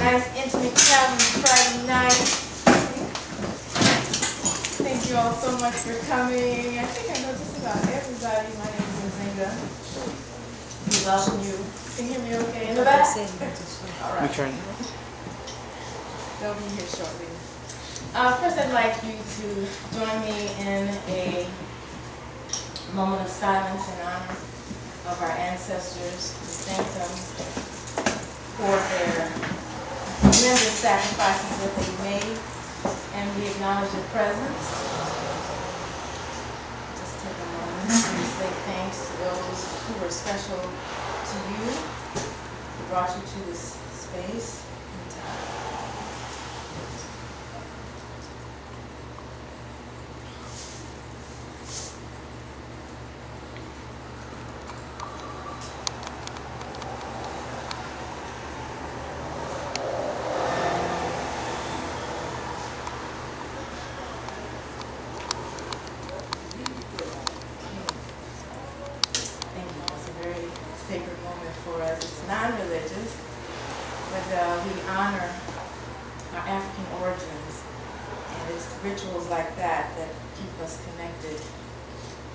nice intimate traveling Friday night. Thank you all so much for coming. I think I know just about everybody. My name is Zinga. We welcome you. Can you hear me okay in the back? All right. They'll be here shortly. First, I'd like you to join me in a moment of silence in honor of our ancestors. We thank them for their tremendous sacrifices that they made, and we acknowledge their presence. Just take a moment to say thanks to those who were special to you, who brought you to this space and time. Rituals like that keep us connected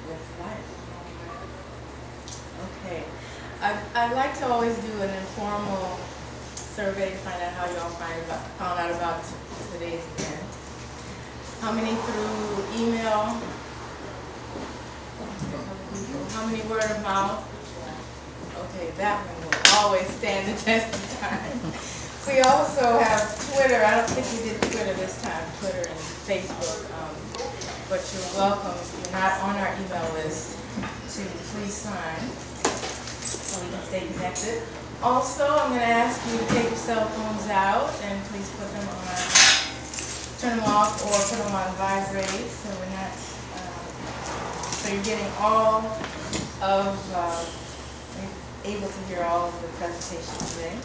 with life. Okay. I'd like to always do an informal survey to find out how y'all found out about today's event. How many through email? How many word of mouth? Okay, that one will always stand the test of time. We also have Twitter. I don't think we did Twitter this time, Twitter and Facebook, but you're welcome, if you're not on our email list, to please sign so we can stay connected. Also, I'm going to ask you to take your cell phones out and please put them on, turn them off or put them on vibrate so we're not, so you're getting all of, able to hear all of the presentation today.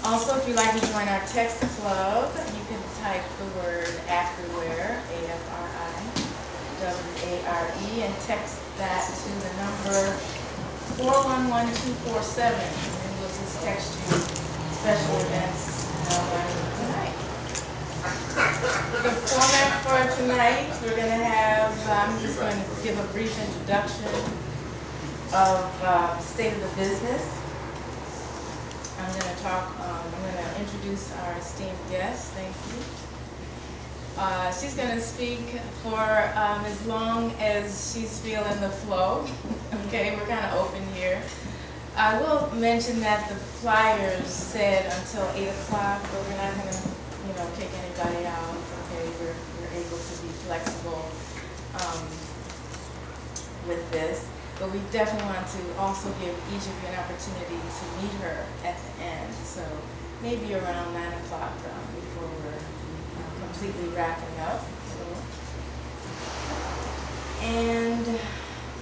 Also, if you'd like to join our text club, you can type the word Afriware, A-F-R-I-W-A-R-E, and text that to the number 411247, and we'll just text you special events tonight. The format for tonight, we're going to have, I'm just going to give a brief introduction of state of the business. I'm going to introduce our esteemed guest. Thank you. She's going to speak for as long as she's feeling the flow. Okay, we're kind of open here. I will mention that the flyers said until 8 o'clock, but we're not going to, kick anybody out. Okay, we're able to be flexible with this. But we definitely want to also give each of you an opportunity to meet her at the end. So maybe around 9 o'clock before we're completely wrapping up. And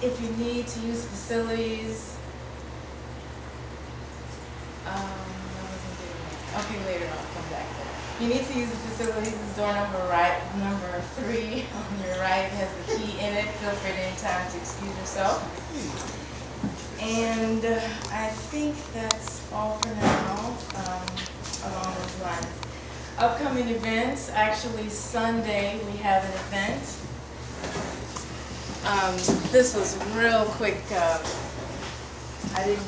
if you need to use facilities, okay, later I'll come back there. You need to use the facilities. This door number 3 on your right has the key in it. Feel free at any time to excuse yourself. And I think that's all for now along those lines. Upcoming events, actually Sunday we have an event. This was real quick. I didn't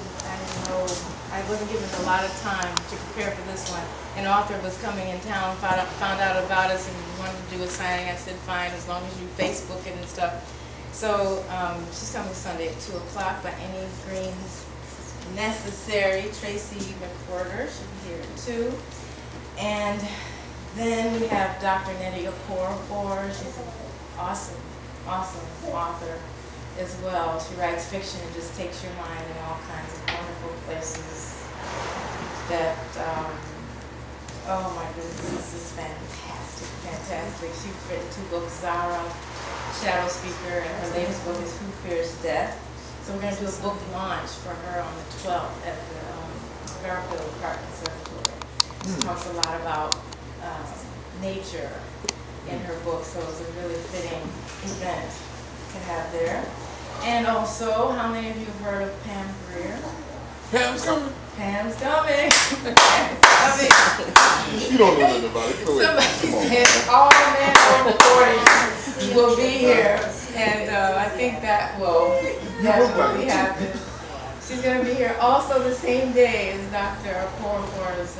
know. I wasn't given a lot of time to prepare for this one. An author was coming in town, found out about us and wanted to do a signing. I said, fine, as long as you Facebook it and stuff. So she's coming Sunday at 2 o'clock, but any greens necessary. Tracy McWhorter should be here at 2. And then we have Dr. Nettie Okorafor. She's an awesome author as well. She writes fiction and just takes your mind in all kinds of wonderful places that, oh my goodness, this is fantastic. She's written 2 books, Zara, Shadow Speaker, and her latest book is Who Fears Death. So we're going to do a book launch for her on the 12th at the Garfield Park Conservatory. She talks a lot about nature in her book, so it's a really fitting event to have there. And also, how many of you have heard of Pam Grier? Pam's coming. Pam's coming. Pam's coming. You don't know nothing about it. Get away. Somebody said all men over 40 will be here, and I think that will definitely happen. She's going to be here also the same day as Dr. Porter's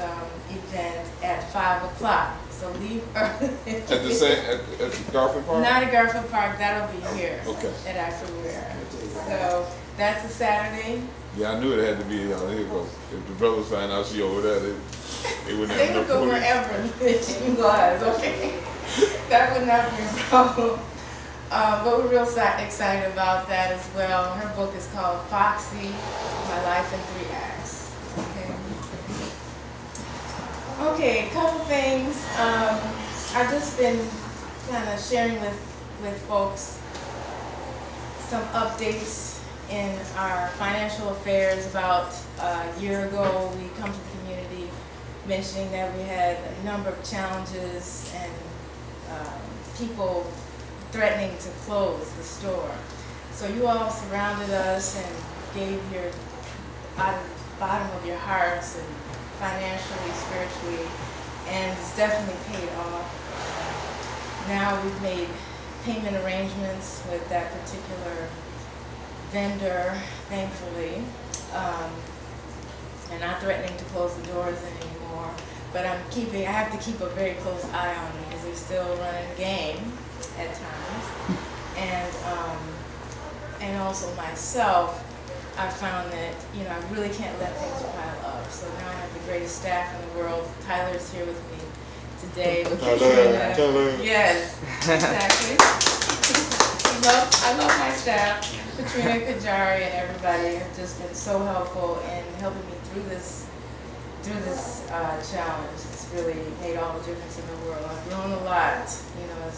event at 5 o'clock. So leave early. At the Garfield Park? Not at Garfield Park, that'll be here. Okay. At Afri-Ware. So that's a Saturday. Yeah, I knew it had to be here because if the brothers find out she over there, they wouldn't They have would no go wherever she was, okay? That would not be a problem. But we're real excited about that as well. Her book is called Foxy, My Life in 3 Acts. Okay, a couple things. I've just been kind of sharing with folks some updates in our financial affairs. About a year ago, we come to the community mentioning that we had a number of challenges and people threatening to close the store. So you all surrounded us and gave your out of the bottom of your hearts and financially, spiritually, and it's definitely paid off. Now we've made payment arrangements with that particular vendor, thankfully, and not threatening to close the doors anymore. But I have to keep a very close eye on them because they're still running the game at times. And also myself, I found that, I really can't let things pile up. So now I have the greatest staff in the world. Tyler's here with me today. With Katrina. Yes, exactly. I love my staff. Katrina, Kajari, and everybody have just been so helpful in helping me through this challenge. It's really made all the difference in the world. I've grown a lot, as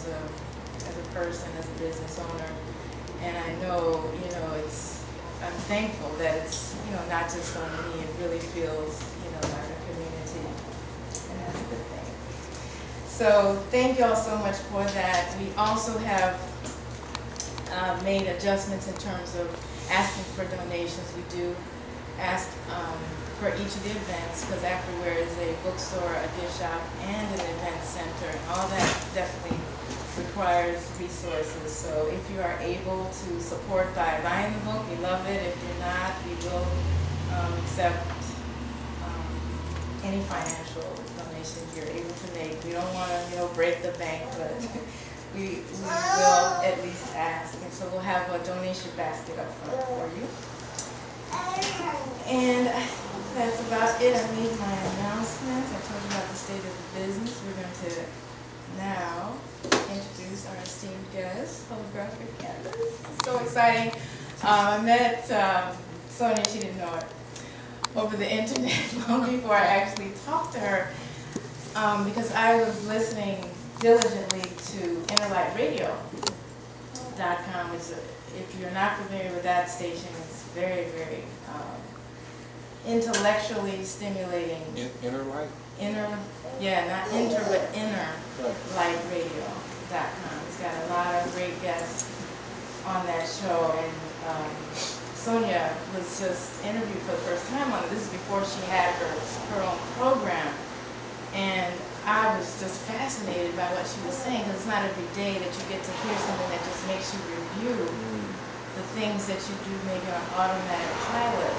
a person, as a business owner, and I know, I'm thankful that it's, not just on me. It really feels, like a community, and that's a good thing. So thank you all so much for that. We also have made adjustments in terms of asking for donations. We do ask for each of the events because Afriware is a bookstore, a gift shop, and an event center, and all that definitely requires resources. So if you are able to support by buying the book, we love it. If you're not, we will accept any financial donations you're able to make. We don't want to, break the bank, but we will at least ask. And so we'll have a donation basket up front for you. And that's about it. I made my announcements. I told you about the state of the business. We're going to now introduce our esteemed guest, Holographic Canvas. So exciting. I met Sonia, she didn't know it, over the internet long before I actually talked to her because I was listening diligently to InnerlightRadio.com, which if you're not familiar with that station, it's very, very intellectually stimulating. Inner light? Not inter, but InnerlightRadio.com. It's got a lot of great guests on that show, and Sonia was just interviewed for the first time on it. This is before she had her own program, and I was just fascinated by what she was saying, because it's not every day that you get to hear something that just makes you review the things that you do maybe on automatic pilot.